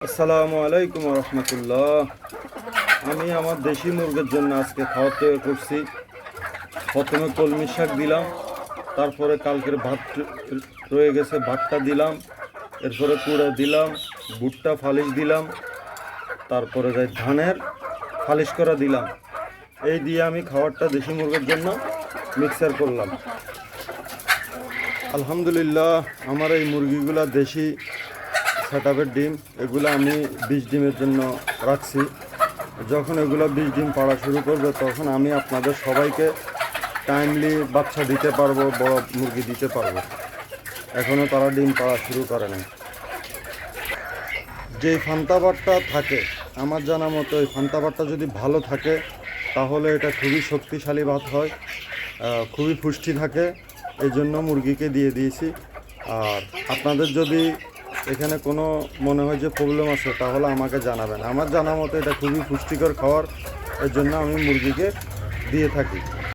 আসসালামু আলাইকুম রহমতুল্লাহ। আমি আমার দেশি মুরগির জন্য আজকে খাওয়া তৈরি করছি। প্রথমে কলমি শাক দিলাম, তারপরে কালকের ভাত রয়ে গেছে, ভাতটা দিলাম, এরপরে কুড়া দিলাম, ভুট্টা ফালিশ দিলাম, তারপরে যাই ধানের ফালিশ করা দিলাম। এই দিয়ে আমি খাবারটা দেশি মুরগির জন্য মিক্সার করলাম। আলহামদুলিল্লাহ, আমার এই মুরগিগুলা দেশি সেটআপের ডিম, এগুলো আমি 20 ডিমের জন্য রাখছি। যখন এগুলো 20 ডিম পাড়া শুরু করবে তখন আমি আপনাদের সবাইকে টাইমলি বাচ্চা দিতে পারবো, বড় মুরগি দিতে পারবো। এখনও তারা ডিম পাড়া শুরু করে নাই। যেই ফান্তাবারটা থাকে, আমার জানা মতো এই ফান্তাবারটা যদি ভালো থাকে তাহলে এটা খুবই শক্তিশালী ভাত হয়, খুবই পুষ্টি থাকে। এই জন্য মুরগিকে দিয়ে দিয়েছি। আর আপনাদের যদি এখানে কোনো মনে হয় যে প্রবলেম আছে তাহলে আমাকে জানাবেন। আমার জানা মতো এটা খুবই পুষ্টিকর খাবার, এর জন্য আমি মুরগিকে দিয়ে থাকি।